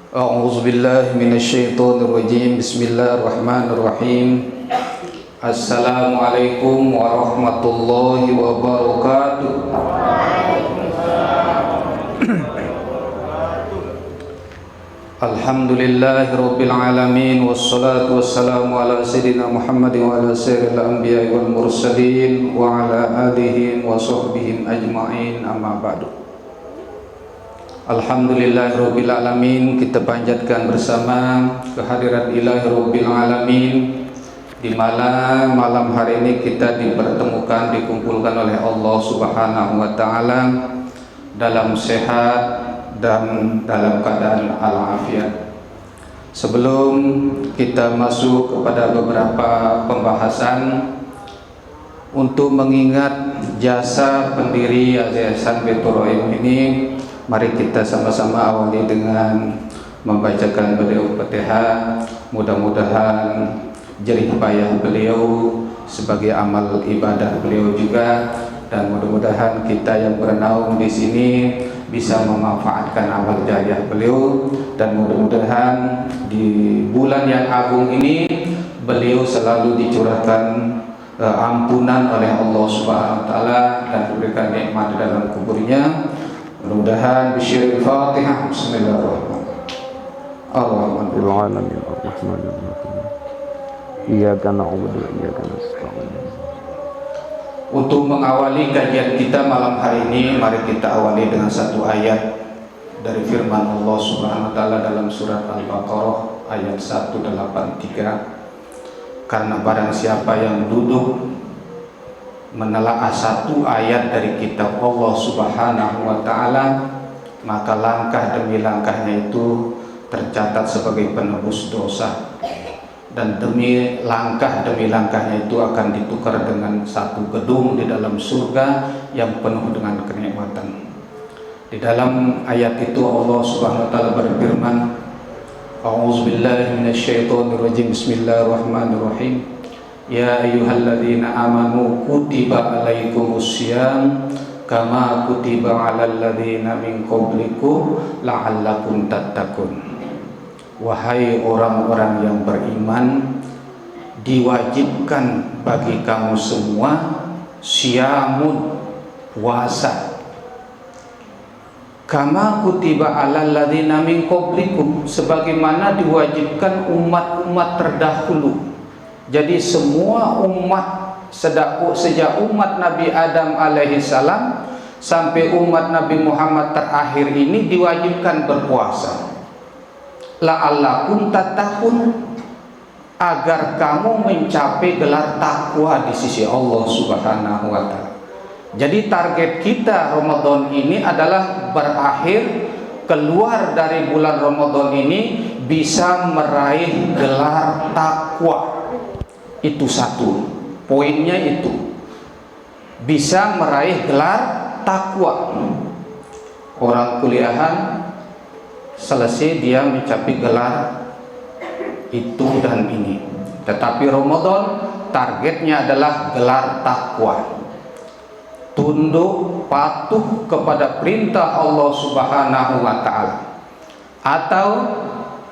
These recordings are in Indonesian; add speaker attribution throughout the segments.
Speaker 1: A'udzu billahi minasyaitonir rajim. Bismillahirrahmanirrahim. Assalamualaikum warahmatullahi wabarakatuh. Alhamdulillahirabbil alamin wassalatu wassalamu ala sayidina Muhammadin wa ala sayyidil anbiya'i wal mursalin wa ala alihi wa sahbihi ajma'in, amma ba'du. Alhamdulillahirabbil alamin, kita panjatkan bersama kehadirat Ilahi Rabbil alamin di malam hari ini kita dipertemukan, dikumpulkan oleh Allah Subhanahu wa taala dalam sehat dan dalam keadaan alafiat. Sebelum kita masuk kepada beberapa pembahasan, untuk mengingat jasa pendiri Yayasan Baitur Rahim ini, mari kita sama-sama awali dengan membacakan beliau Fatihah. Mudah-mudahan jerih payah beliau sebagai amal ibadah beliau juga, dan mudah-mudahan kita yang bernaung di sini bisa memanfaatkan amal jariah beliau, dan mudah-mudahan di bulan yang agung ini beliau selalu dicurahkan ampunan oleh Allah Subhanahu wa taala dan diberikan nikmat dalam kuburnya. Mudah-mudahan bisyiril Fatihah. Bismillahirrahmanirrahim. Iyyaka na'budu wa iyyaka nasta'in. Untuk mengawali kajian kita malam hari ini, mari kita awali dengan satu ayat dari firman Allah Subhanahu wa taala dalam surat Al-Baqarah ayat 183. Karena barang siapa yang duduk menelaah satu ayat dari kitab Allah Subhanahu wa taala, maka langkah demi langkahnya itu tercatat sebagai penebus dosa, dan langkah demi langkahnya itu akan ditukar dengan satu gedung di dalam surga yang penuh dengan kenikmatan. Di dalam ayat itu Allah Subhanahu wa taala berfirman, A'udzu billahi minasyaitonir rajim. Bismillahirrahmanirrahim. Ya ayyuhalladzina amanu kutiba alaikumussyam kama kutiba alal ladzina min qablikum la'allakum tattaqun. Wahai orang-orang yang beriman, diwajibkan bagi kamu semua syamun, puasa, kama kutiba alal ladzina min qablikum, sebagaimana diwajibkan umat-umat terdahulu. Jadi semua umat sejak umat Nabi Adam alaihi salam sampai umat Nabi Muhammad terakhir ini diwajibkan berpuasa. La'allakum tattaqun, agar kamu mencapai gelar takwa di sisi Allah Subhanahu wa taala. Jadi target kita Ramadan ini adalah berakhir, keluar dari bulan Ramadan ini bisa meraih gelar takwa. Itu satu poinnya, itu bisa meraih gelar takwa. Orang kuliahan selesai dia mencapai gelar itu dan ini, tetapi Ramadan targetnya adalah gelar takwa, tunduk patuh kepada perintah Allah Subhanahu wa taala, atau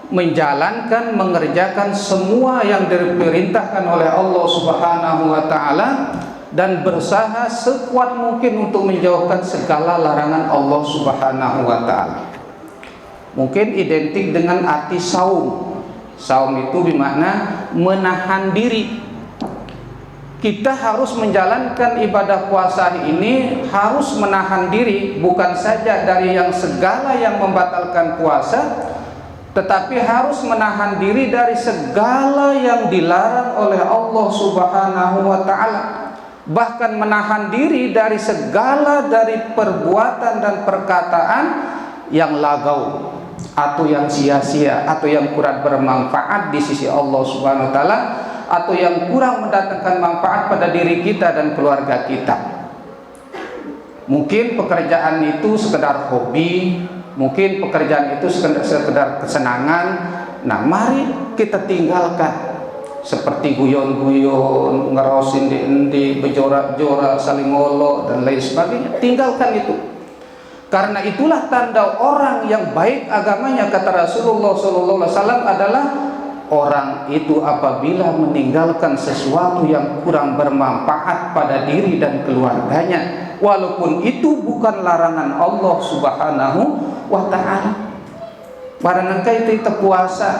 Speaker 1: mengerjakan semua yang diperintahkan oleh Allah Subhanahu wa taala, dan berusaha sekuat mungkin untuk menjauhkan segala larangan Allah Subhanahu wa taala. Mungkin identik dengan arti saum. Saum itu bermakna menahan diri. Kita harus menjalankan ibadah puasa ini harus menahan diri, bukan saja dari yang segala yang membatalkan puasa, tetapi harus menahan diri dari segala yang dilarang oleh Allah Subhanahu wa taala. Bahkan menahan diri dari segala perbuatan dan perkataan yang lagau, atau yang sia-sia, atau yang kurang bermanfaat di sisi Allah Subhanahu wa taala, atau yang kurang mendatangkan manfaat pada diri kita dan keluarga kita. Mungkin pekerjaan itu sekedar hobi, mungkin pekerjaan itu sekedar kesenangan. Nah, mari kita tinggalkan. Seperti guyon-guyon, ngerosin di bejorak-jorak, saling ngolok dan lain sebagainya. Tinggalkan itu. Karena itulah tanda orang yang baik agamanya, kata Rasulullah SAW, adalah orang itu apabila meninggalkan sesuatu yang kurang bermanfaat pada diri dan keluarganya, walaupun itu bukan larangan Allah Subhanahu wa ta'ala. Barangkali kita puasa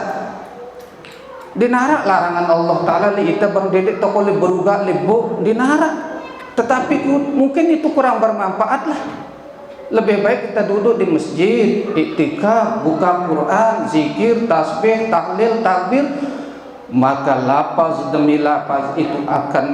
Speaker 1: dinarak larangan Allah ta'ala, kita berdedek toko beruga lebok dinarak, tetapi mungkin itu kurang bermanfaat lah. Lebih baik kita duduk di masjid, iktikaf, buka Quran, zikir, tasbih, tahlil, takbir. Maka lapaz demi lapaz itu akan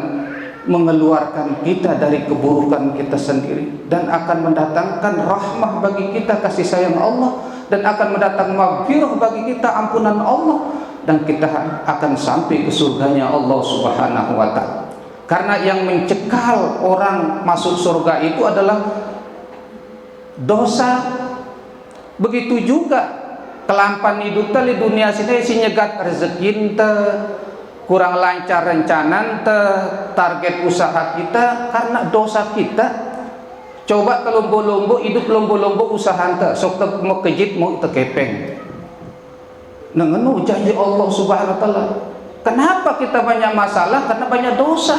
Speaker 1: mengeluarkan kita dari keburukan kita sendiri, dan akan mendatangkan rahmah bagi kita, kasih sayang Allah, dan akan mendatangkan maghfirah bagi kita, ampunan Allah, dan kita akan sampai ke surganya Allah Subhanahu wa ta'ala. Karena yang mencekal orang masuk surga itu adalah dosa. Begitu juga kelampan hidup di dunia sini si nyegat rezeki te, kurang lancar rencana te, target usaha kita karena dosa kita. Coba ke lombo-lombo hidup, lombo-lombo usaha te sok te mau kejit mau te kepeng nengenu janji Allah Subhanahu wa ta'ala. Kenapa kita banyak masalah? Karena banyak dosa.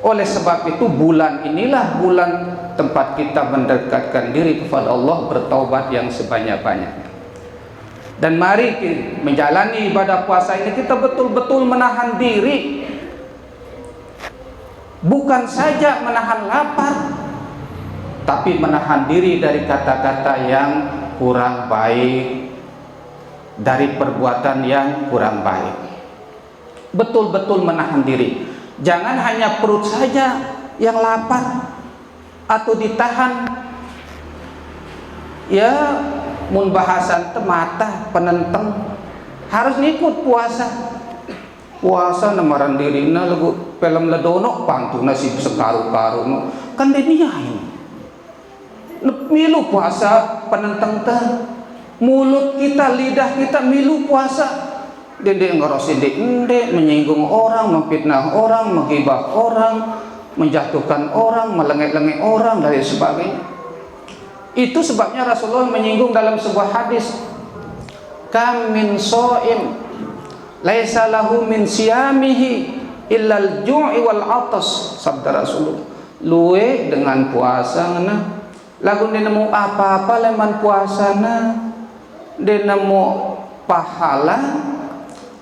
Speaker 1: Oleh sebab itu bulan inilah bulan tempat kita mendekatkan diri kepada Allah, bertaubat yang sebanyak-banyaknya. Dan mari menjalani ibadah puasa ini kita betul-betul menahan diri, bukan saja menahan lapar, tapi menahan diri dari kata-kata yang kurang baik, dari perbuatan yang kurang baik. Betul-betul menahan diri. Jangan hanya perut saja yang lapar atau ditahan. Ya, mun bahasan mata penenteng harus ngikut puasa. Puasa namaran dirina lagu film ledono pantuna si sekaru-karu kan diniain. Milu puasa penenteng teh. Mulut kita, lidah kita milu puasa. Dede ngorosin dede, menyinggung orang, memfitnah orang, menghibah orang, menjatuhkan orang, melengek-lengek orang, dan sebagainya. Itu sebabnya Rasulullah menyinggung dalam sebuah hadis, kam min so'im laisa lahu min siyamihi illal ju'i wal atas, sabda Rasulullah. Luwe dengan puasa ngana lagu nemu apa-apa leman puasana, dia nemu pahala,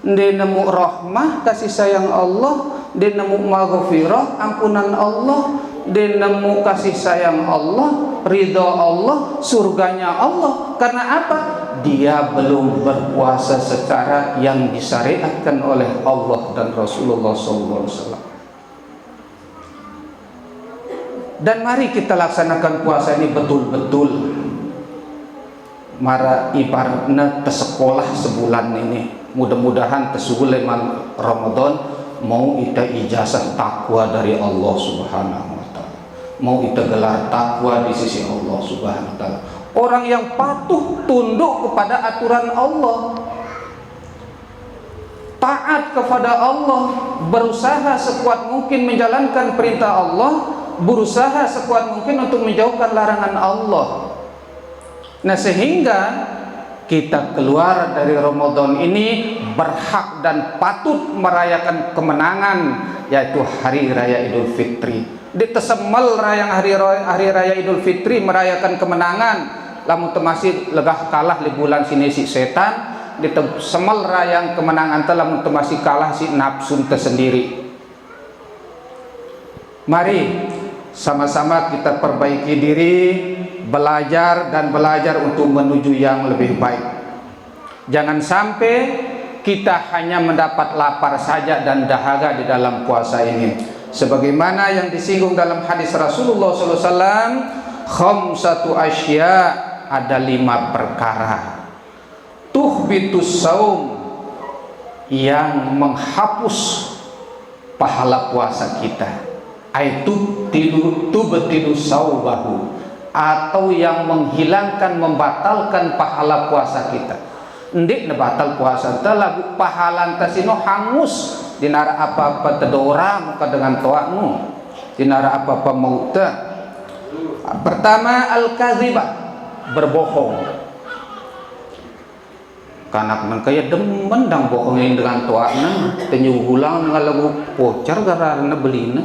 Speaker 1: dia nemu rahmah, kasih sayang Allah, dia nemu maghfirah, ampunan Allah, dia nemu kasih sayang Allah, ridha Allah, surganya Allah. Karena apa? Dia belum berpuasa secara yang disyariatkan oleh Allah dan Rasulullah SAW. Dan mari kita laksanakan puasa ini betul-betul. Mara ibaratnya tersekolah sebulan ini. Mudah-mudahan tesuleman Ramadan mau kita ijazah takwa dari Allah Subhanahu wa ta'ala. Mau kita gelar takwa di sisi Allah Subhanahu wa ta'ala. Orang yang patuh tunduk kepada aturan Allah, taat kepada Allah, berusaha sekuat mungkin menjalankan perintah Allah, berusaha sekuat mungkin untuk menjauhkan larangan Allah. Nah, sehingga kita keluar dari Ramadan ini berhak dan patut merayakan kemenangan, yaitu Hari Raya Idul Fitri. Ditesemel hari Raya Idul Fitri merayakan kemenangan, lamun masih legah kalah di bulan sini si setan, ditesemel rayang kemenangan lamun masih kalah si nafsu tersendiri. Mari sama-sama kita perbaiki diri, belajar untuk menuju yang lebih baik. Jangan sampai kita hanya mendapat lapar saja dan dahaga di dalam puasa ini. Sebagaimana yang disinggung dalam hadis Rasulullah SAW, khamsatu asya, ada 5 perkara. Tuhbitus saum, yang menghapus pahala puasa kita. Aitu tubtilu saubahu, atau yang menghilangkan, membatalkan pahala puasa kita. Ndik batal puasa ta lagu pahala tasino hangus, dinara apa-apa tedora muka dengan toakmu, dinara apa-apa mauta. Pertama, al-kadzibah, berbohong. Kanak nang kaya demen dang bohongin dengan tuana, tenyugulang dengan lagu pocar garana belina.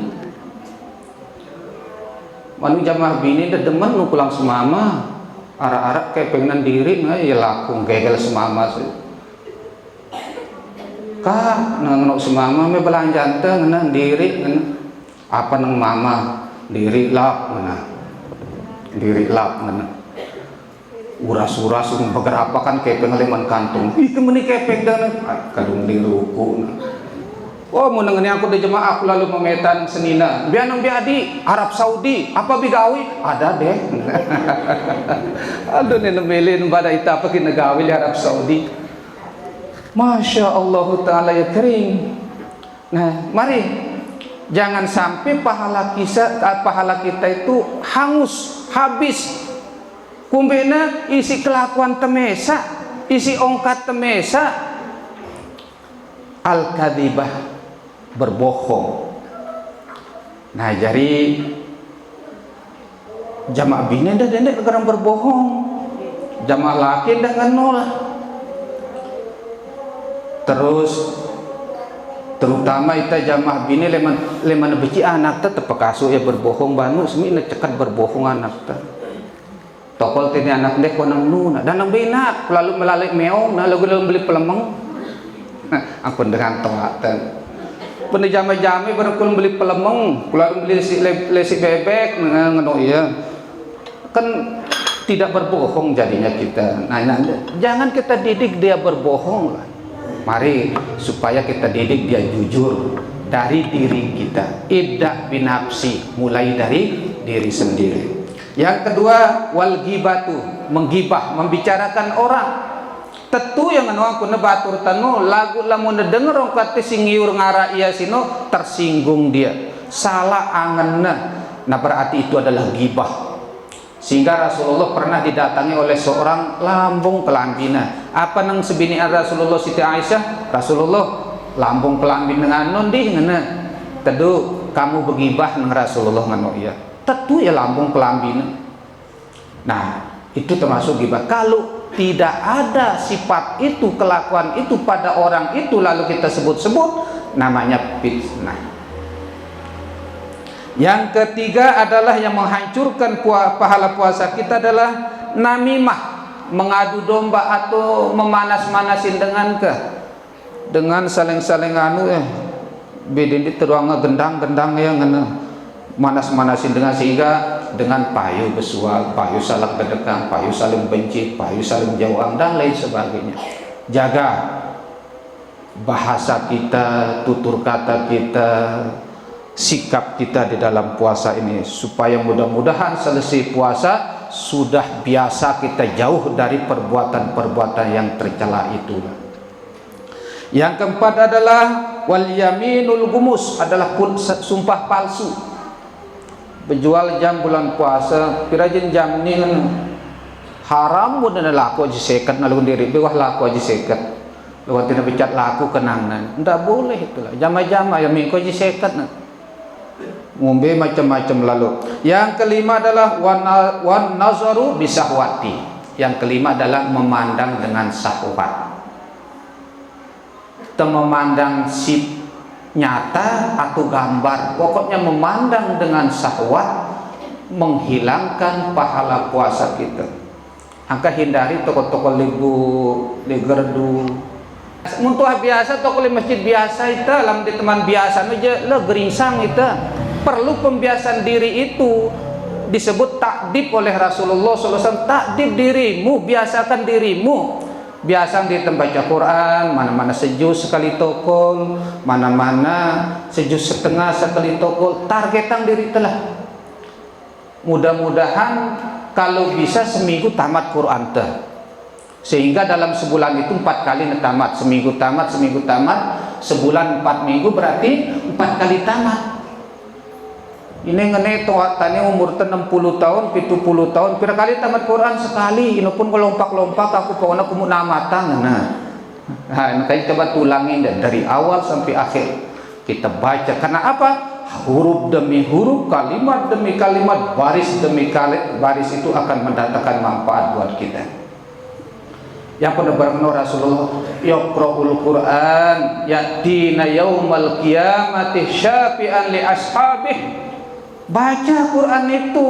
Speaker 1: Manu jamaah bini dah demen nu pulang semama, arak-arak kayak pengen diri nggak ya laku gagal semama sih. Kak nang semama me belanja ente ngena diri ngena apa nang mama diri lap ngena diri lap ngena uras-uras beberapa kan kayak pengaliman kantung itu meni kepek dan kadung di ruku. Oh mau nengeni aku di jemaah aku lalu memetan senina bianang biadi Arab Saudi apa bigawi ada deh. Aduh nih nemelin pada ita apa kita gawi di Arab Saudi. Masya Allah Ta'ala ya kering. Nah mari jangan sampai pahala kita itu hangus habis kumbena isi kelakuan temesa isi ongkat temesa. Al-kadzibah, berbohong. Nah jadi jamaah bini dah dendek orang berbohong, jamaah laki dah ngenol. Terus terutama ita jamaah bini leman beci anak tetep pekasu ya berbohong banu semi cekat berbohong anak ta. Tokol tini anak dek konang nuna dan nang bina lalu melalui meong nah lalu beli pelemeng. Ampun dengan toatan. Pernah jame-jame barangkul beli pelemeng, lalu beli lesi bebek ngono ya. Kan tidak berbohong jadinya kita. Nah, jangan kita didik dia berbohong lah. Mari supaya kita didik dia jujur dari diri kita. Ibda binafsi, mulai dari diri sendiri. Yang kedua, wal ghibatu, menggibah, membicarakan orang. Tentu yang anu aku nebatur tanu lagu lamun denger orang kata singiur ngara iya sino tersinggung dia salah angenna. Nah berarti itu adalah ghibah. Sehingga Rasulullah pernah didatangi oleh seorang lambung pelambina. Apa nang sebini Rasulullah Siti Aisyah? Rasulullah lambung pelambin dengan nondi ngena. Teduh kamu begibah nang Rasulullah ngano iya. Tentu ya lambung pelambina. Nah itu termasuk ghibah. Kalau tidak ada sifat itu, kelakuan itu pada orang itu lalu kita sebut-sebut, namanya fitnah. Yang ketiga adalah yang menghancurkan pahala puasa kita adalah namimah, mengadu domba atau memanas-manasin dengan saling-saling anu bedin di teruangnya gendang-gendang yang manas-manasin dengan sehingga dengan payu besual, payu saling berdekang, payu saling benci, payu saling jauhan dan lain sebagainya. Jaga bahasa kita, tutur kata kita, sikap kita di dalam puasa ini supaya mudah-mudahan selesai puasa sudah biasa kita jauh dari perbuatan-perbuatan yang tercela itu. Yang keempat adalah wal yaminul gumus, adalah sumpah palsu. Berjual jam bulan puasa pirajin jam ni haram pun ada laku aja sekat lalu diri bewah laku aja sekat lalu tidak bicat laku kenangan tidak boleh itulah jama-jama yang mingko aja sekat ngombe macam-macam lalu. Yang kelima adalah wan nazaru bisahwati. Yang kelima adalah memandang dengan syahwat, atau memandang nyata atau gambar, pokoknya memandang dengan syahwat menghilangkan pahala puasa kita. Angka hindari toko-toko legerdu muntuh biasa toko di masjid biasa itu lam di teman biasa aja le geringsang itu. Perlu pembiasaan diri itu disebut takdib oleh Rasulullah SAW. Takdib dirimu, biasakan dirimu. Biasa di tempat baca Quran, mana-mana sejus sekali tokol, mana-mana sejus setengah sekali tokol. Targetan diri telah. Mudah-mudahan kalau bisa seminggu tamat Quran teh. Sehingga dalam sebulan itu 4 kali tamat. Seminggu tamat, sebulan 4 minggu berarti 4 kali tamat. Ini ngene tani umur 60 tahun, 70 tahun, pira kali tamat Quran sekali. Ini pun kelompak-lompak aku pokoknya kumu namatan. Nah, makanya coba tulangin dari awal sampai akhir kita baca. Karena apa? huruf demi huruf, kalimat demi kalimat, baris demi baris itu akan mendatangkan manfaat buat kita. Yang pernah berkata Rasulullah, yaqra'ul Qur'an yatina yaumal qiyamati syafi'an li ashabih. Baca Quran itu,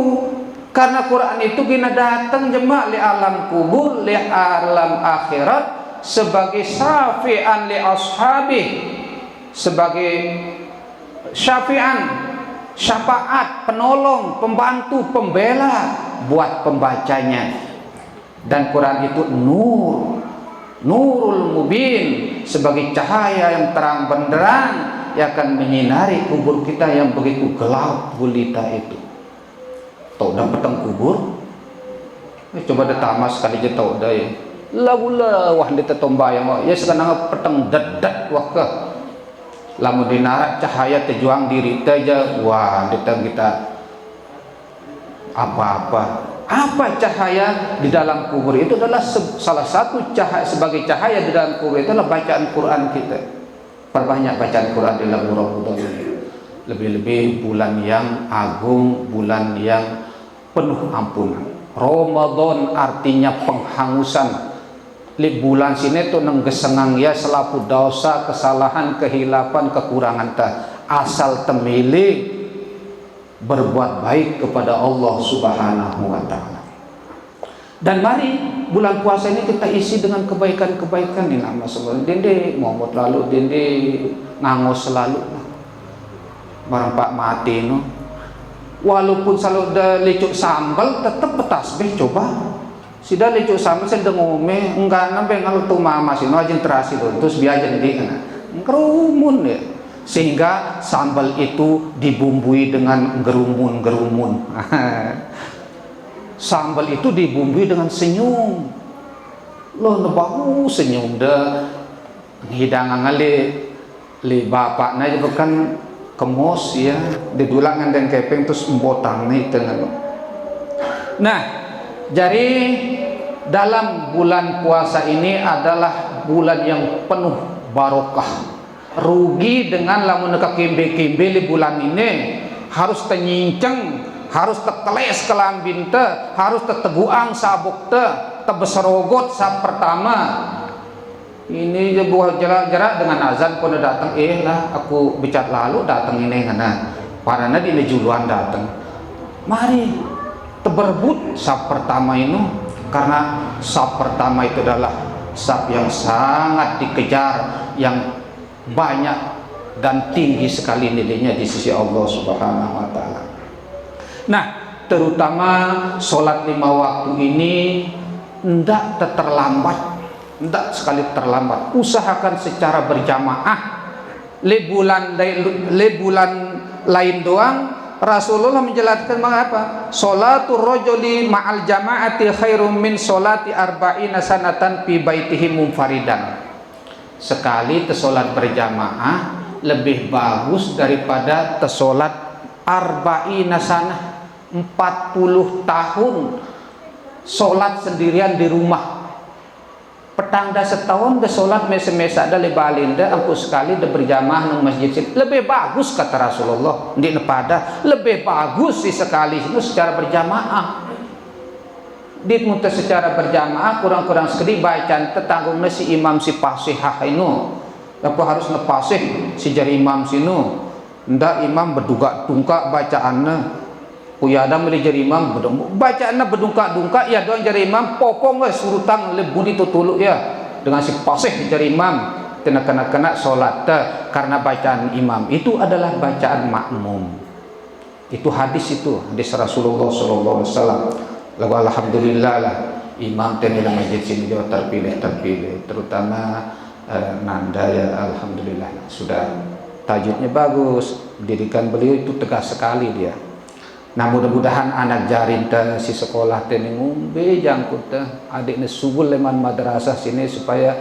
Speaker 1: karena Quran itu gina datang jemaah li alam kubur, li alam akhirat sebagai syafi'an li ashabih, sebagai syafi'an, syafaat, penolong, pembantu, pembela buat pembacanya. Dan Quran itu nurul mubin, sebagai cahaya yang terang benderang yang akan menyinari kubur kita yang begitu gelap gulita itu. Tahu dah petang kubur? Coba dah tamas sekali je tahu dah ya. Lagulah wah dia tertombayang ya sekarang petang dedat wah ke. Lamun dinarat cahaya terjuang diri saja, wah kita apa-apa. Apa cahaya di dalam kubur itu adalah salah satu cahaya, sebagai cahaya di dalam kubur itu adalah bacaan Quran kita. Perbanyak bacaan Quran di dalam Ramadan ini. Lebih-lebih bulan yang agung, bulan yang penuh ampunan. Ramadan artinya penghangusan. Li bulan sini tu nang gesengang ya selapu dosa, kesalahan, kehilapan, kekurangan ta. Asal temili berbuat baik kepada Allah Subhanahu wa ta'ala. Dan mari bulan puasa ini kita isi dengan kebaikan-kebaikan di nama Allah. Dende momot lalu, dende ngangos selalu. Barang Pak mati no. Walaupun selalu ada lecuk sambal tetap petasbih coba. Sida lecuk sambal sedang ngome enggak nampe kalau tu mama sino ajin terasi tu terus biaja di kana. Kerumun ya. Sehingga sambal itu dibumbui dengan gerumun-gerumun. Sambal itu dibumbui dengan senyum. Loh nebahu senyum dah. Hidangan li bapak na juga kan kemos ya, didulangan dan kepeng terus embotang nih tengah. Nah, jadi dalam bulan puasa ini adalah bulan yang penuh barokah. Rugi dengan lamun neka kimbe-kimbe di bulan ini harus tenyinceng, harus teteles kelambin te, harus teteguang sabuk te, tebeserogot sab pertama. Ini je buah jarak-jarak dengan azan pun datang lah aku bicat lalu datang ini ngana. Parana di juluan datang. Mari teberbut sab pertama ini karena sab pertama itu adalah sab yang sangat dikejar, yang banyak dan tinggi sekali nilainya di sisi Allah Subhanahu wa ta'ala. Nah, terutama sholat 5 waktu ini tidak terlambat, tidak sekali terlambat. Usahakan secara berjamaah. Le bulan lain doang Rasulullah menjelaskan mengapa? Sholatul rajuli ma'al jama'ati khairum min sholati arba'ina sanatan fi baitihi munfaridan. Sekali tersolat berjamaah lebih bagus daripada tersolat arba'ina sanah, 40 tahun solat sendirian di rumah. Petang dah setahun dah solat mesa-mesa dah lebalinda aku sekali dah berjamaah nang masjid lebih bagus kata Rasulullah di nepada lebih bagus sih sekali itu secara berjamaah. Ditmuta secara berjamaah kurang-kurang sekali bacaan tetanggungnya si imam si pasihah ini apa harus nepasih si jari imam sinu ndak imam berdungkak-dungkak bacaannya kuyada meli jari imam bacaannya berdungkak-dungkak ya doang jari imam popong surutang lebuni tutuluk ya dengan si pasih jari imam kena solat karena bacaan imam itu adalah bacaan makmum. Itu hadis Rasulullah SAW. Lalu alhamdulillah lah imam tenila masjid sini juga terpilih terutama Nanda ya alhamdulillah sudah tajudnya bagus, didikan beliau itu tegas sekali dia. Nah mudah-mudahan anak jarin si sekolah teni ngumbe jangkut adiknya subul leman madrasah sini supaya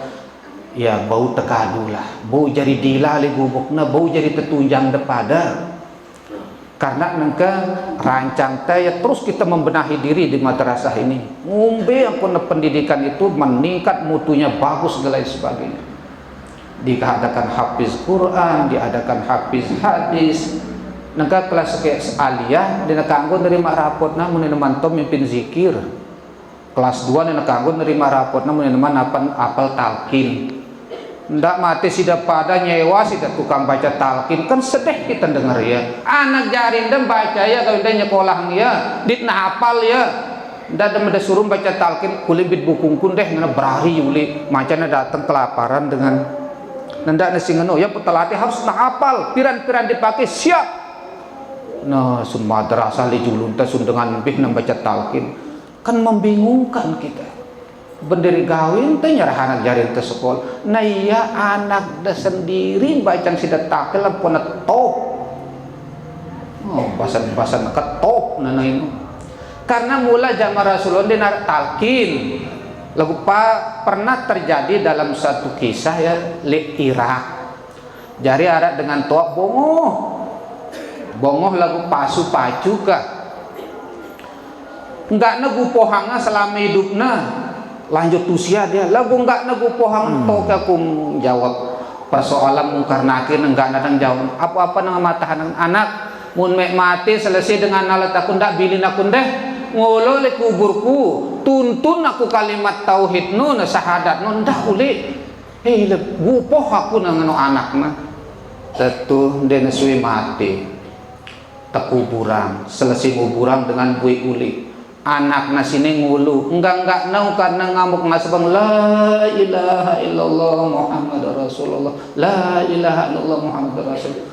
Speaker 1: ya bau tekadu lah, bau jadi dila li gubukna, bau jadi tetunjang depada. Karena nengke rancang ya terus kita membenahi diri di madrasah ini. Ngumbe yang pendidikan itu meningkat mutunya bagus dan lain sebagainya. Diadakan hafiz Quran, diadakan hafiz hadis, naka kelas ke aliyah dina kanggo nerima rapotna mun mantom mimpin zikir. Kelas 2 dina kanggo nerima rapotna mun napan apal talqin. Ndak mati sida pada nyewa sida tukang baca talqin kan sedih kita dengar ya. Anak jarinda baca ya kalau dia nyekolah ya, ditna hafal ya. Ndak ada suruh baca talqin kulibit bukungkun deh ngana berari yuli macana datang kelaparan dengan ndak nasi ngeno ya petalati harus hafal piran-piran dipakai siap. Nah, sun madrasah li julunta sun dengan lebih membaca talqin kan membingungkan kita. Benderi gawin teh nyarah anak jarin teh sekolah. Nah iya anak dah sendiri bacaan sida takel lampuna top. Oh, basan-basan ketop nana ini. Karena mula zaman Rasulullah dinar talqin. Lagu pernah terjadi dalam satu kisah ya li Irak. Jari arak dengan toa bongoh lagu pasu pacu kah enggak nagu pohanga selama hidupnya lanjut usia dia lagu enggak nagu pohang toke aku jawab persoalan mungkar nakir enggak nadang jawab apa-apa nang matahan anak mun mek mati selesai dengan alat aku ndak bilin aku deh ngolo le kuburku tuntun aku kalimat tauhid nu syahadat nu ndak uli le gupoh aku nang anakna tetu den suwi mati kuburan selesai kuburan dengan bui uli anak nasine ngulu enggak nau karena ngamuk ngasabang la ilaha illallah Muhammad Rasulullah la ilaha illallah Muhammad Rasulullah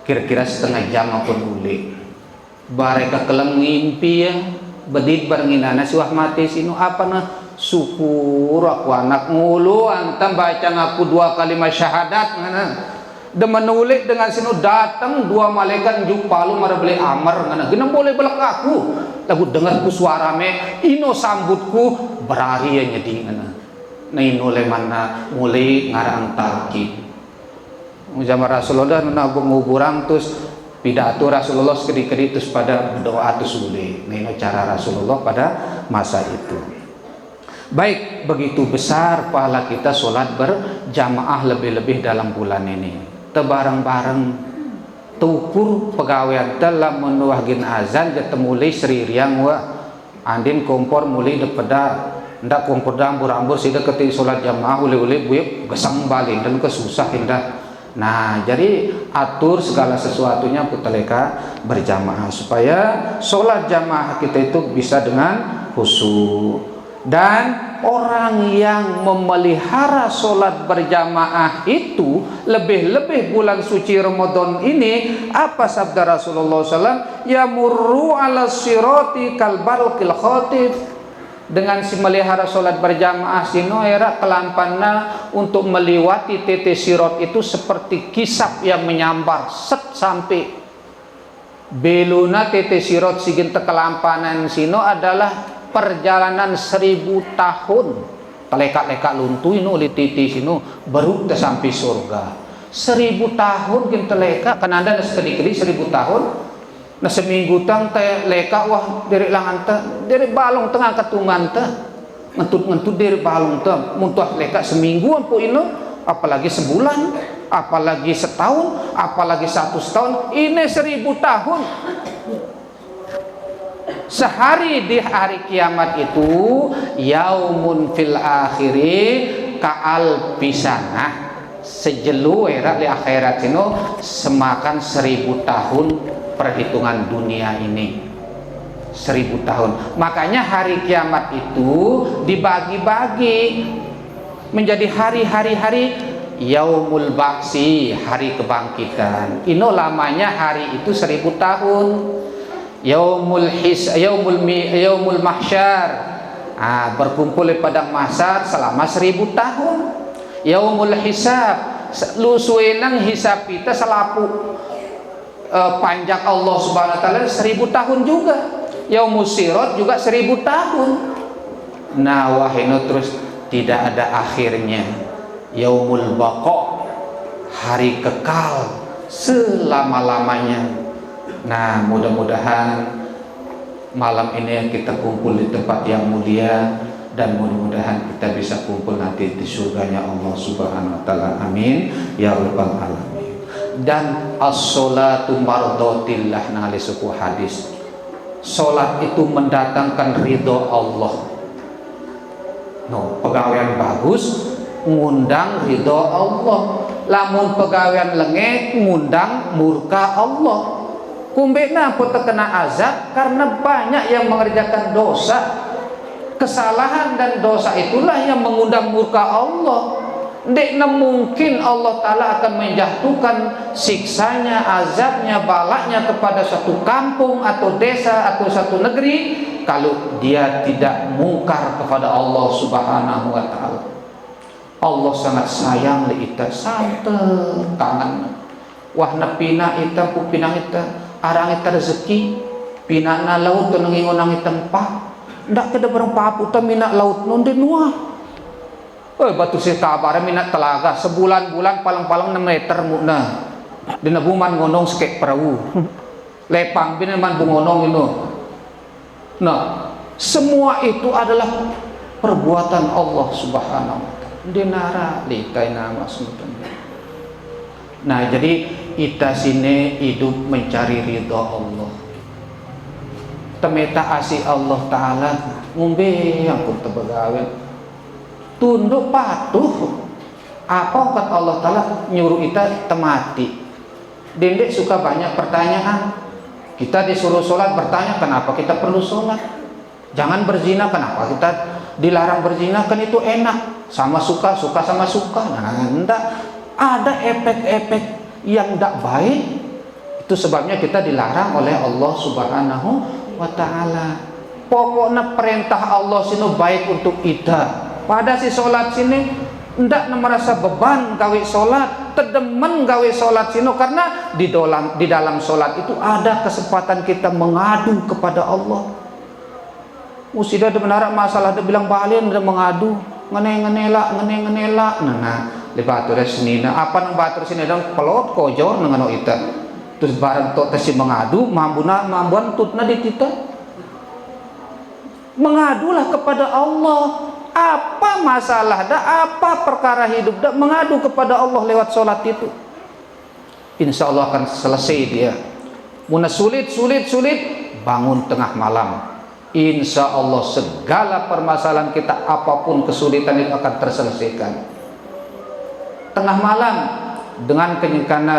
Speaker 1: kira-kira setengah jam aku uli bareka kelem ngimpi ya bedit barenginana si wah mati sinu apa nah syukur aku anak ngulu antam baca ngaku 2 kalimat syahadat ngana menulis dengan sinu datang 2 malaikat juk palu mara beli amar ngana gena boleh belak aku lagu dengar ku suara me ino sambutku berari ya nyedi ngana na ino le mana mulai ngarang talqin zaman Rasulullah na penguburan terus pidato Rasulullah sekedi-kedi terus pada berdoa terus ule na ino cara Rasulullah pada masa itu. Baik, begitu besar pahala kita sholat berjamaah lebih-lebih dalam bulan ini. Tebareng-bareng tukur pegawaian telah menuahgin azan jatuh mulai seririang wa andin kompor mulai depeda ndak kompor dambur-ambur sida ketika sholat jamaah ule-ule buyuk gesang balik dan kesusah indah. Nah jadi atur segala sesuatunya putaleka berjamaah supaya sholat jamaah kita itu bisa dengan khusyuk. Dan orang yang memelihara sholat berjamaah itu lebih-lebih bulan suci Ramadan ini apa sabda Rasulullah SAW yamurru ala sirati kalbarqil khatif dengan si melihara sholat berjamaah sino era kelampanna untuk melewati tete sirot itu seperti kisap yang menyambar set sampai beluna tete sirot sigin tekelampanan sino adalah perjalanan 1000 tahun teleka-leka luntuin oleh titi sinu baru sampai surga 1000 tahun kita leka kan anda sekali-kali 1000 tahun nah seminggu tang teh leka wah dari langan teh dari balong tengah ketuman teh ngentut-ngentut dari balong teh muntah leka seminggu ampu ini apalagi sebulan apalagi setahun apalagi 1 tahun ini 1000 tahun. Sehari di hari kiamat itu yaumun fil akhiri ka'al pisanah sejelu era di akhirat itu semakan 1000 tahun perhitungan dunia ini 1000 tahun. Makanya hari kiamat itu dibagi-bagi menjadi hari-hari yaumul ba'si, hari kebangkitan. Ino lamanya hari itu 1000 tahun. Yaumul mahsyar, berkumpul di padang mahsyar selama 1000 tahun. Yaumul hisab, lusuenang hisab kita selapu panjang Allah Subhanahu wa taala 1000 tahun juga. Yaumul sirat juga 1000 tahun. Nah, wahino terus tidak ada akhirnya. Yaumul baqa, hari kekal selama-lamanya. Nah, mudah-mudahan malam ini kita kumpul di tempat yang mulia dan mudah-mudahan kita bisa kumpul nanti di surganya Allah Subhanahu wa taala. Amin ya rabbal alamin. dan as-sholatu mardotillah nang suku hadis. Salat itu mendatangkan ridho Allah. No, pegawaian bagus ngundang ridho Allah. Lamun pegawaian lengek ngundang murka Allah. Kumbena pun terkena azab karena banyak yang mengerjakan dosa. Kesalahan dan dosa itulah yang mengundang murka Allah. Ndekna mungkin Allah Ta'ala akan menjatuhkan siksanya, azabnya, balaknya kepada suatu kampung atau desa atau satu negeri kalau dia tidak mungkar kepada Allah Subhanahu wa Ta'ala. Allah sangat sayang li ita santen tangan. Wah na pina ita pu pinang ita arang ita rezeki pina na laut to nangingonang itang pa. Ndak kada barang papu ta mina laut non denua. Batu si kabar minat telaga sebulan-bulan palang-palang 6 meter muna dinabuman ngonong sekek perahu lepang binaman bungonong itu. Nah, semua itu adalah perbuatan Allah Subhanahu wa Ta'ala. Dinara likai nama semutan. Nah, jadi kita sini hidup mencari ridha Allah. Temeta asih Allah Ta'ala ngumbe yang pun terbagawen tunduk patuh apa kata Allah Ta'ala nyuruh kita temati. Dendek suka banyak pertanyaan. Kita disuruh sholat bertanya kenapa kita perlu sholat. Jangan berzina kenapa kita dilarang berzina, kan itu enak sama suka sama suka. Nah, enggak ada efek-efek yang tidak baik. Itu sebabnya kita dilarang oleh Allah Subhanahu wa Ta'ala. Pokoknya perintah Allah sini baik untuk kita. Pada si sholat sini ndak merasa beban gawe sholat, tedemen gawe sholat sini karena di dalam sholat itu ada kesempatan kita mengadu kepada Allah. Musida benar masalah dia bilang balian dia mengadu ngenela. Nah lebatur sini apa nang batur sini dong pelot kojor nang ita. Terus barang tok tesi mengadu mambuan tutna di kita. Mengadulah kepada Allah. Apa masalah dah, apa perkara hidup dah, mengadu kepada Allah lewat sholat itu. Insya Allah akan selesai dia. Muna sulit, bangun tengah malam. Insya Allah segala permasalahan kita apapun kesulitan itu akan terselesaikan. Tengah malam dengan kenyangkana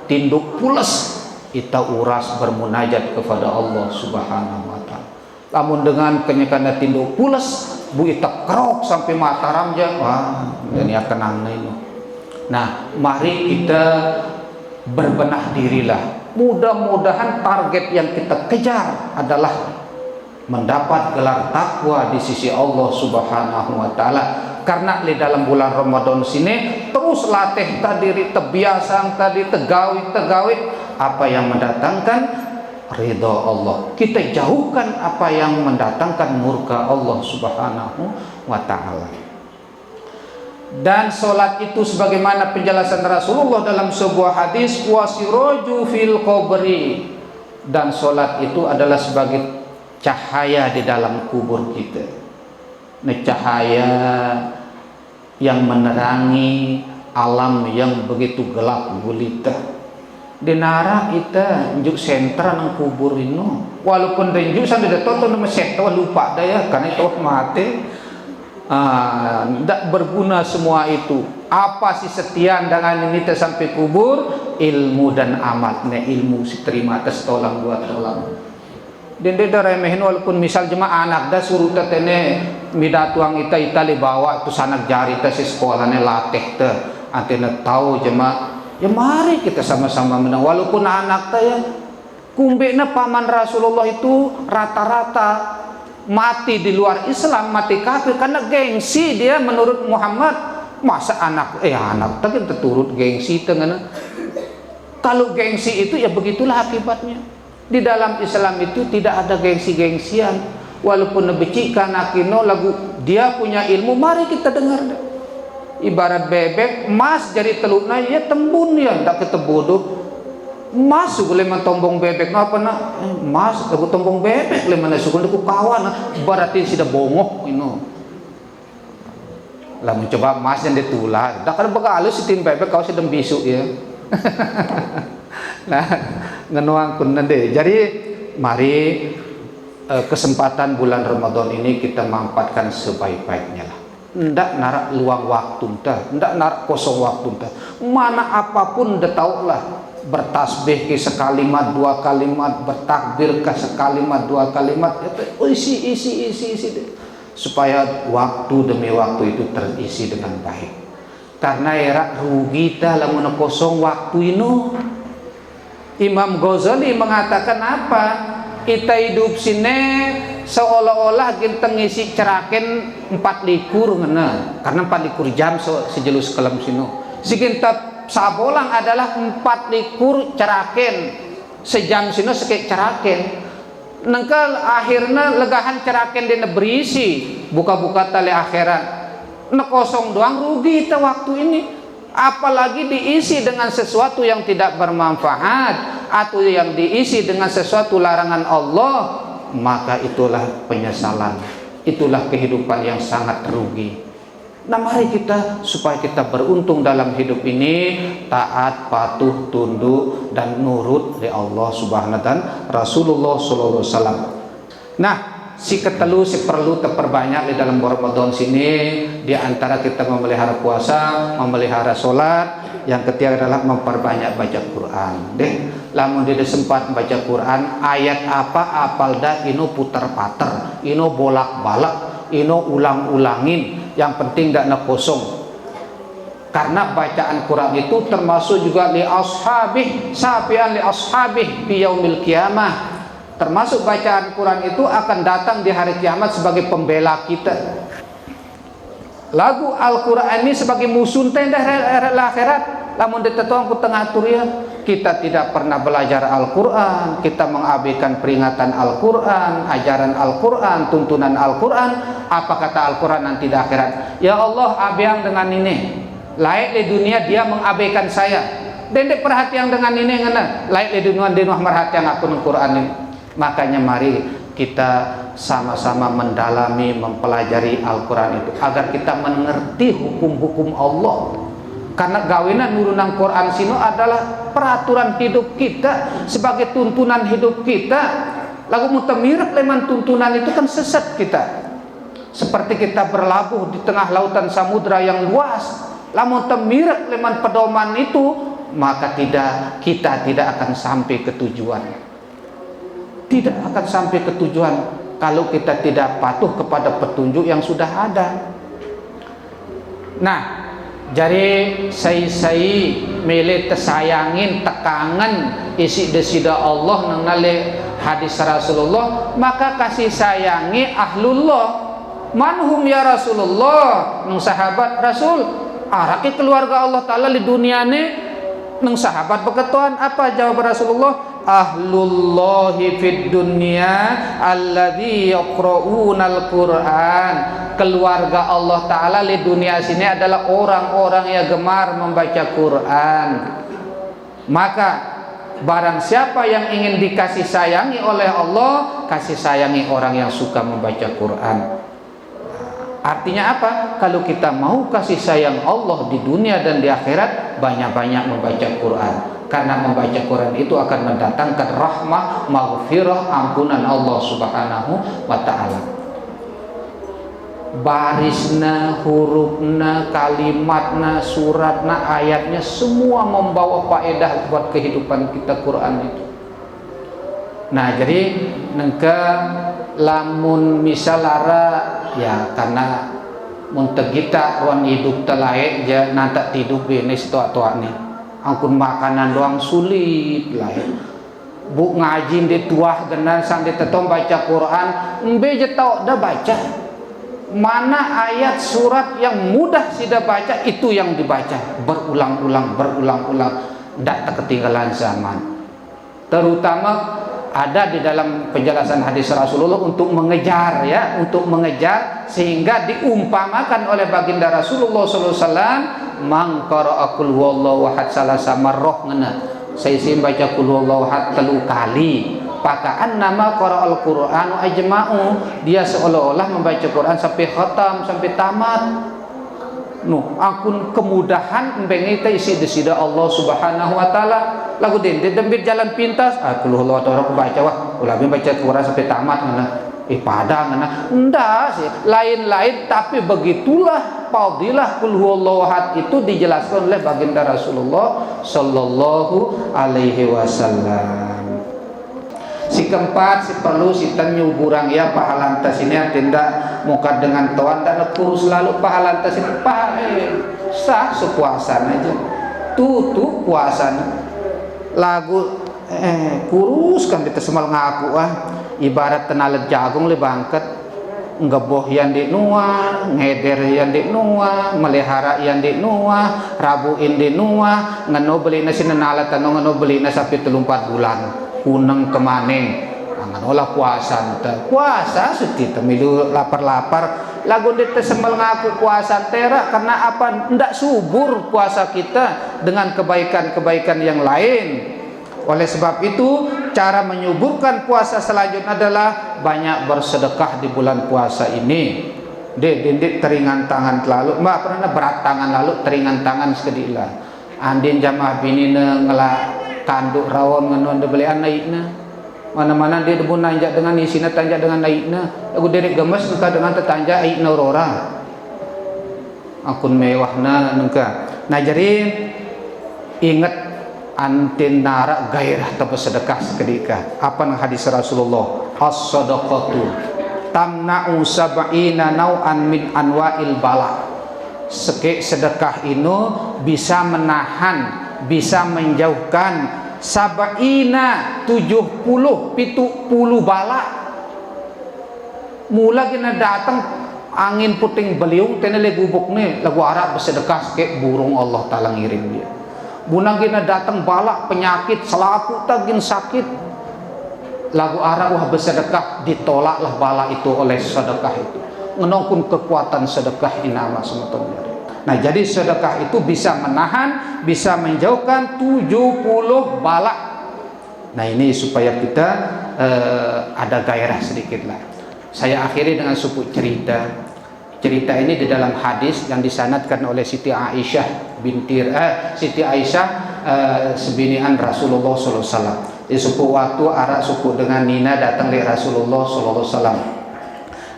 Speaker 1: tinduk pules kita uras bermunajat kepada Allah Subhanahu wa Ta'ala. Namun dengan kenyangkana tinduk pules bu ita kerok sampai Mataram aja, wah dan ya kenang ini. Nah, mari kita berbenah dirilah. Mudah-mudahan target yang kita kejar adalah mendapat gelar takwa di sisi Allah Subhanahu wa Ta'ala. Karena di dalam bulan Ramadan sini terus latih diri, terbiasa tadi tegawi apa yang mendatangkan ridha Allah. Kita jauhkan apa yang mendatangkan murka Allah Subhanahu wa Ta'ala. Dan solat itu sebagaimana penjelasan Rasulullah dalam sebuah hadis, wasiraju fil qabri, dan solat itu adalah sebagai cahaya di dalam kubur kita. Nah, cahaya yang menerangi alam yang begitu gelap gulita. Dinara kita njuk sentra nang kubur ini walaupun renjuk sampai dato to nama sektor lupa daya karena itu mati tidak berguna semua itu. Apa sih setian dengan ini sampai kubur? Ilmu dan amal. Nah, ilmu si terima atas tolong buat tolong dan dia remehin walaupun misal jemaah anak dah suruh tetene midatuang ita bawa tu sanak jari ta si sekolahnya latih te antena tahu jemaah. Ya mari kita sama-sama menang walaupun anak saya kumbena paman Rasulullah itu rata-rata mati di luar Islam, mati kafir karena gengsi dia menurut Muhammad. Masa anak tapi terturut gengsi tengah. Kalau gengsi itu ya begitulah akibatnya. Di dalam Islam itu tidak ada gengsi-gengsian. Walaupun nebecikan akino lagu dia punya ilmu, mari kita dengar. Ibarat bebek emas jadi telukna ya tembun ya ndak ketebodoh emas boleh mentombong bebek apa nak emas aku tombong bebek boleh mana suku aku kawan berarti sudah bongok ini lah mencoba emas yang ditular dah kan bekalus sitin bebek kau sedang bisu ya Nah, ngenuangkeun deh. Jadi mari kesempatan bulan Ramadan ini kita manfaatkan sebaik-baiknya lah. Ndak narak luang waktu entah, ndak narak kosong waktu entah. Mana apapun udah tahu lah. Bertasbih ke sekalimat dua kalimat, bertakbir ke sekalimat dua kalimat, isi supaya waktu demi waktu itu terisi dengan baik. Karena era rugi dah lamun kosong waktu ini. Imam Ghazali mengatakan apa? Kita hidup sini seolah-olah kita ngisi ceraken 4 likur ngena. Karena 4 likur jam sejelus kelam sini. Si kita sabolang adalah 4 likur ceraken. Sejam sini sekek ceraken. Nengkal akhirnya legahan ceraken dia berisi buka-buka tali akhirat. Nekosong doang rugi kita waktu ini. Apalagi diisi dengan sesuatu yang tidak bermanfaat atau yang diisi dengan sesuatu larangan Allah, maka itulah penyesalan, itulah kehidupan yang sangat rugi. Nah mari kita supaya kita beruntung dalam hidup ini, taat, patuh, tunduk dan nurut di Allah Subhanahu dan Rasulullah sallallahu alaihi wasallam. Nah, si ketelu si perlu terperbanyak di dalam Ramadan sini, di antara kita memelihara puasa, memelihara sholat, yang ketiga adalah memperbanyak baca Quran. Deh, lamun dia sempat baca Quran, ayat apa apal dah, ino putar pater, ino bolak balik, ino ulang-ulangin. Yang penting tidak nak kosong. Karena bacaan Quran itu termasuk juga li ashabih, safian li ashabih fi yaumil qiyamah. Termasuk bacaan Quran itu akan datang di hari kiamat sebagai pembela kita. Lagu Al-Quran ini sebagai musuh tenda akhirat. Namun ditetuang ku tengah turian, kita tidak pernah belajar Al-Quran, kita mengabaikan peringatan Al-Quran, ajaran Al-Quran, tuntunan Al-Quran. Apa kata Al-Quran nanti di akhirat? Ya Allah, abiang dengan ini, layak di dunia dia mengabaikan saya. Dendek perhatian dengan ini ngana, layak di dunia dia merhatian aku dengan Quran ini. Makanya mari kita sama-sama mendalami, mempelajari Al-Quran itu agar kita mengerti hukum-hukum Allah. Karena gawenan nurunan Quran sino adalah peraturan hidup kita, sebagai tuntunan hidup kita. Lagu mutamirak leman tuntunan itu kan sesat kita. Seperti kita berlabuh di tengah lautan samudra yang luas, lamun temirak leman pedoman itu, maka kita tidak akan sampai ke tujuan. Tidak akan sampai ke tujuan kalau kita tidak patuh kepada petunjuk yang sudah ada. Nah, jadi saya mele tersayangin tekangan isi desida Allah nang nale hadis Rasulullah, maka kasih sayangi ahlullah. Manhum ya Rasulullah, nang sahabat Rasul araki keluarga Allah Ta'ala di dunia ini. Nang sahabat berketuan apa jawab Rasulullah? Ahlullahi fid dunya alladzi yaqra'una al-Qur'an. Keluarga Allah Ta'ala di dunia sini adalah orang-orang yang gemar membaca Quran. Maka barang siapa yang ingin dikasih sayangi oleh Allah, kasih sayangi orang yang suka membaca Quran. Artinya apa? Kalau kita mau kasih sayang Allah di dunia dan di akhirat, banyak-banyak membaca Quran. Karena membaca Quran itu akan mendatangkan rahmah, maghfirah, ampunan Allah Subhanahu wa Ta'ala. Barisna, hurufna, kalimatna, suratna, ayatnya semua membawa faedah buat kehidupan kita Quran itu. Nah, jadi nengka lamun misalara ya karena muntah kita ruang hidup terlaik ya nanti tidur benes tua-tua nih. Angkun makanan doang sulit lah ya. Bu ngaji di tuah genan sang di tetom baca Quran, embe je tau dah baca. Mana ayat surat yang mudah sudah baca itu yang dibaca berulang-ulang, tidak ketinggalan zaman. Terutama ada di dalam penjelasan hadis Rasulullah untuk mengejar ya, untuk mengejar sehingga diumpamakan oleh baginda Rasulullah SAW, man qara'a qul huwallahu ahad salasa marrah ngena. Saya baca qul huwallahu ahad 3 kali. Pakaan nama qara'al Qur'anu ajma'u, dia seolah-olah membaca Quran sampai khatam, sampai tamat. akun kemudahan mbengita isi desida Allah Subhanahu wa taala. Lagu dendit dembit jalan pintas, aku Allah orang baca wah, ulah baca Quran sampai tamat ngana. Padang ngana. Enggak sih, lain-lain, tapi begitulah fadilah qul huwallahu ahad itu dijelaskan oleh baginda Rasulullah sallallahu alaihi wasallam. Si keempat, si perlu si nyuburang ya pahalantas ini tindak muka dengan tuan dan kurus selalu pahalantas ini sah sepuasan aja tutup puasan lagu kurus kan kita semal ngaku ibarat tenalet jagung le bangket ngeboh yang di nuah ngeder yang di nuah melihara yang di nuah rabuin di nuah ngeno beli nasi nenalet tano ngeno beli nasi sampai 3-4 bulan kuneng kemaning angan olah puasa puasa sedih milu lapar-lapar lagu dite sembel ngaku puasa tera karena apa ndak subur puasa kita dengan kebaikan-kebaikan yang lain. Oleh sebab itu cara menyuburkan puasa selanjutnya adalah banyak bersedekah di bulan puasa ini. Dindik teringan tangan lalu mbak pernah berat tangan lalu teringan tangan sekedilah andin jamaah bini ngelak kanduk rawon nganu anda beli naikna mana-mana dia debu nanjak dengan isina tanjak dengan naikna aku derek gemes nuka dengan tetanjak naikna aurora akun mewahna nuka najarin ingat antin nara gairah tapi sedekah sekedika apa hadis Rasulullah as-sadaqatu tamna'u sab'ina naw'an min anwa'il bala sedekah ini bisa menahan bisa menjauhkan sab'ina 70 bala mula kena datang angin puting beliung tenele gubuk nih lagu Arab bersedekah kayak burung Allah taala ngirim dia bunang kena datang bala penyakit selapu tagin sakit lagu Arab wah bersedekah ditolaklah bala itu oleh sedekah itu menongkun kekuatan sedekah inama semeton. Nah jadi sedekah itu bisa menahan, bisa menjauhkan 70 bala. Nah ini supaya kita ada gairah sedikit lah. Saya akhiri dengan sebuah cerita. Cerita ini di dalam hadis yang disanadkan oleh Siti Aisyah Siti Aisyah sebinian Rasulullah SAW. Di suku waktu arak suku dengan Nina datang dari Rasulullah SAW.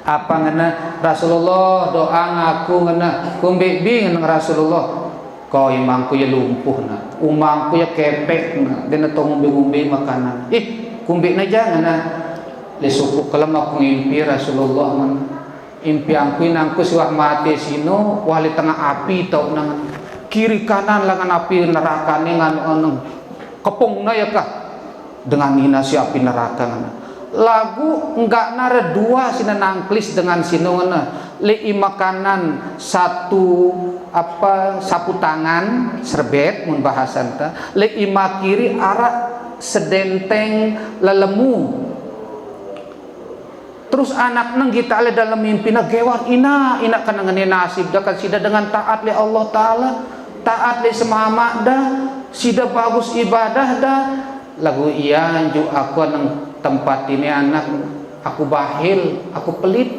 Speaker 1: Apa ngena Rasulullah doa ngaku ngena kumbi bing Rasulullah kau imangku ya lumpuh na umangku ya kepek na dina tong umbi makanan kumbi na jangan na lesuku kalam aku ngimpi Rasulullah man impi angku inangku siwah mati sino wali tengah api tau nang kiri kanan langan api neraka ngan kepung na ya kah dengan hina si api neraka ngana lagu enggak nara dua sina nangklis dengan sinona li makanan satu sapu tangan serbet mun bahasan ta li kiri arak sedenteng lelemu terus anak nang kita ale dalam mimpi na gewar ina kana ngene nasib da kan sida dengan taat li Allah taala taat li semama dah sida bagus ibadah dah lagu iya anju aku nang tempat ini anak aku bahil aku pelit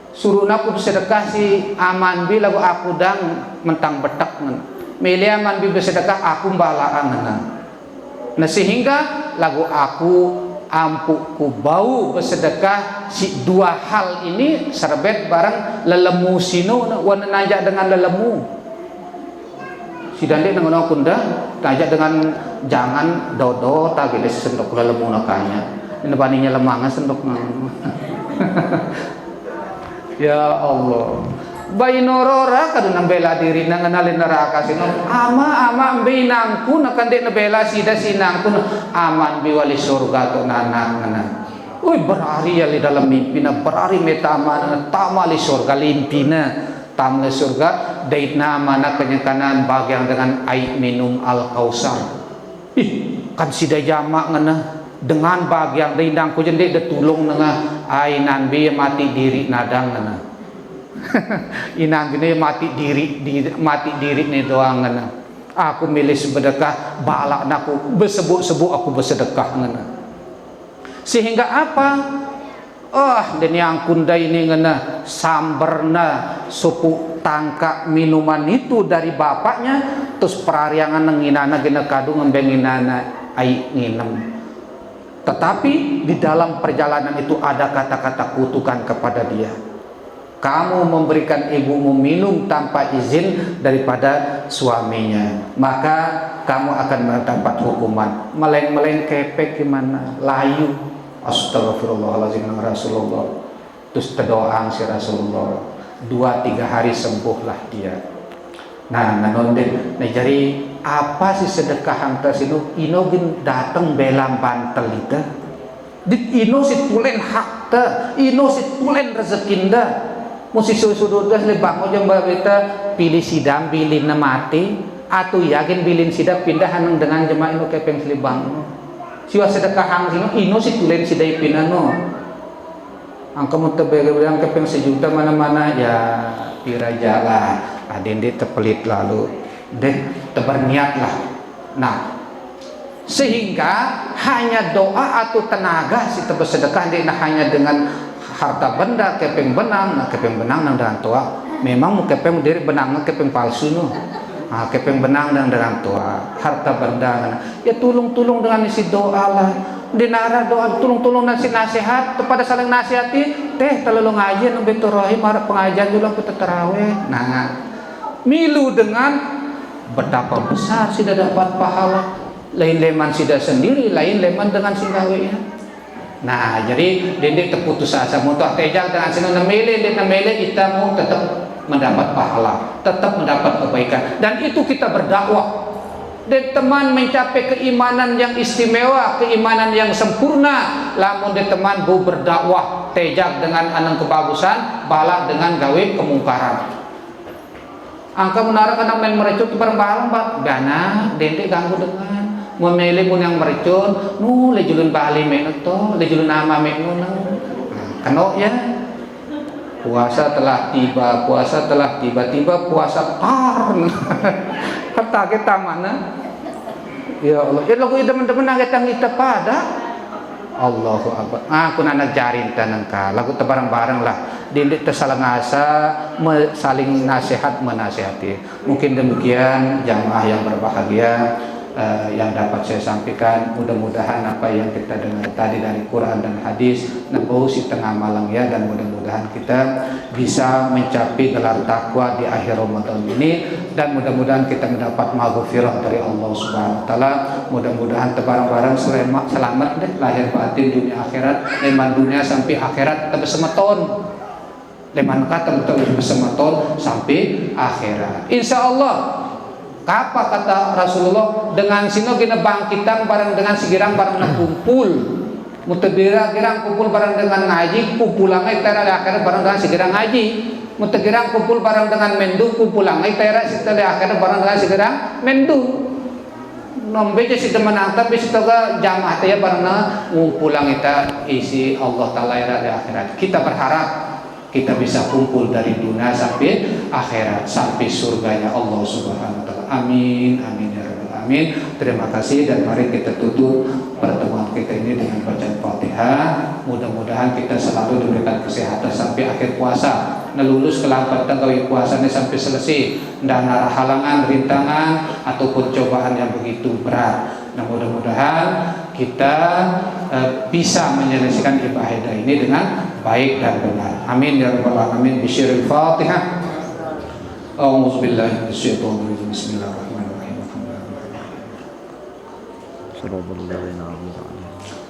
Speaker 1: suruh aku bersedekah si aman bi lagu aku dang mentang betak milih aman bi bersedekah aku balaan nah sehingga lagu aku ampuku bau bersedekah si dua hal ini serbet barang lelemu sino wana najak dengan lelemu si dande nang kunda tajak dengan jangan dodo tak gede sendok lelemu nakanya ini baninya lemangan sendok ya Allah bayi norora kadang bela diri nang ngenalin neraka sino ama binangku nakan dek nebela sida sinangku aman biwali surga to nanang berari ya di dalam mimpi na berari metama tamali surga limpina tamle surga daitna mana kenyakanan bagian dengan air minum al-kausar kan sida jamak ngena dengan bagian rindang ku jendek detulung dengan ai nanbi mati diri nadang ngena inang gini mati diri nih doang ngena aku milih sedekah balak naku bersebut-sebut aku bersedekah ngena sehingga apa dan yang kunda ini ngena samberna supu tangka minuman itu dari bapaknya, terus perariangan nenginana gena kadu ngembenginana ai nginem. Tetapi di dalam perjalanan itu ada kata-kata kutukan kepada dia. Kamu memberikan ibumu minum tanpa izin daripada suaminya, maka kamu akan mendapat hukuman. Meleng-meleng kepek gimana? Layu. Astagfirullahaladzim Rasulullah. Terus terdoa si Rasulullah. 2-3 hari sembuhlah dia. Nah, nanonde, nah jadi apa sih sedekah hang tersinu? Ino gin datang belam bantel itu. Dit ino si tulen hak te, ino si tulen rezekinda. Musi sudah lebang mo jang babeta pilih sidam bilin na mati atau yakin bilin sidam pindahan dengan jemaah ino kepeng selibang. Siwa sedekah hang sino ino si tulen sidai pinano. Angka mo tebege bilang kepeng sejuta mana-mana ya piraja lah. Adende tepelit lalu deh teberniat lah. Nah, sehingga hanya doa atau tenaga si bersedekah dia hanya dengan harta benda kepeng benang, nah kepeng benang nang dengan tua. Memang kepeng diri benang kepeng palsu no. Ah kepeng benang nang dengan tua, harta benda. Ya tulung-tulung dengan isi doa lah. Dinara doa tulung-tulung nasi nasihat kepada saling nasihati. Teh kalau ngaji nang betul rahim harap pengajian juga kita tarawih. Nah, milu dengan betapa besar sudah dapat pahala. Lain leman sudah sendiri, lain leman dengan singgawinya. Nah, jadi dendek terputus asa mutuh tejak dengan sinu namele kita mau tetap mendapat pahala, tetap mendapat kebaikan. Dan itu kita berdakwah. Dan teman mencapai keimanan yang istimewa, keimanan yang sempurna. Lamun de teman bu berdakwah tejak dengan anang kebagusan, balak dengan gawe kemungkaran. Angka menarik kadang main merecut bareng-bareng pak, dana dendek ganggu dengan memilih pun yang mercun, lejulun bali menoto, lejulun nama menono, kano ya. Puasa telah tiba, tiba-tiba puasa harta kita mana? Ya Allah, ya lagu teman-teman kita pada Allahu Akbar. Aku nak jarin tanangka, lagu bareng-bareng lah. Dindik tersalangasa, saling nasihat menasihati. Mungkin demikian jamaah yang berbahagia. Yang dapat saya sampaikan, mudah-mudahan apa yang kita dengar tadi dari Quran dan hadis nebau si tengah malang ya, dan mudah-mudahan kita bisa mencapai gelar takwa di akhir Ramadan ini, dan mudah-mudahan kita mendapat maghfirah dari Allah Subhanahu wa taala. Mudah-mudahan barang-barang selamat deh lahir batin dunia akhirat, leman dunia sampai akhirat kita bersemeton. Leman kata betul bersemeton sampai akhirat. Insyaallah. Apa kata Rasulullah, dengan sino gina bangkitan bareng dengan sigirang bareng na kumpul, mutegira girang kumpul bareng dengan ngaji, kumpulangai tera akhirnya bareng dengan sigirang ngaji, mutegirang kumpul bareng dengan mendu, kumpulangai tera setelah akhirnya bareng dengan sigirang mendu. Nombe si teman tapi sitoga jamaah teh bareng na ngumpulang kita isi Allah taala di akhirat. Kita berharap kita bisa kumpul dari dunia sampai akhirat, sampai surganya Allah Subhanahu wa taala. Amin, amin ya rabbal alamin. Terima kasih, dan mari kita tutup pertemuan kita ini dengan bacaan Fatihah. Mudah-mudahan kita selalu diberikan kesehatan sampai akhir puasa. Nelulus kelambatan gawe puasanya sampai selesai. Dan ada halangan, rintangan ataupun cobaan yang begitu berat. Nah, mudah-mudahan kita bisa menyelesaikan ibadah ini dengan baik dan benar. Amin ya rabbal alamin. Bisyiril Fatihah. A'udzubillahi minasyaitonir rajim. Bismillahirrahmanirrahim.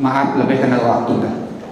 Speaker 1: Maaf lebih kena waktu dah.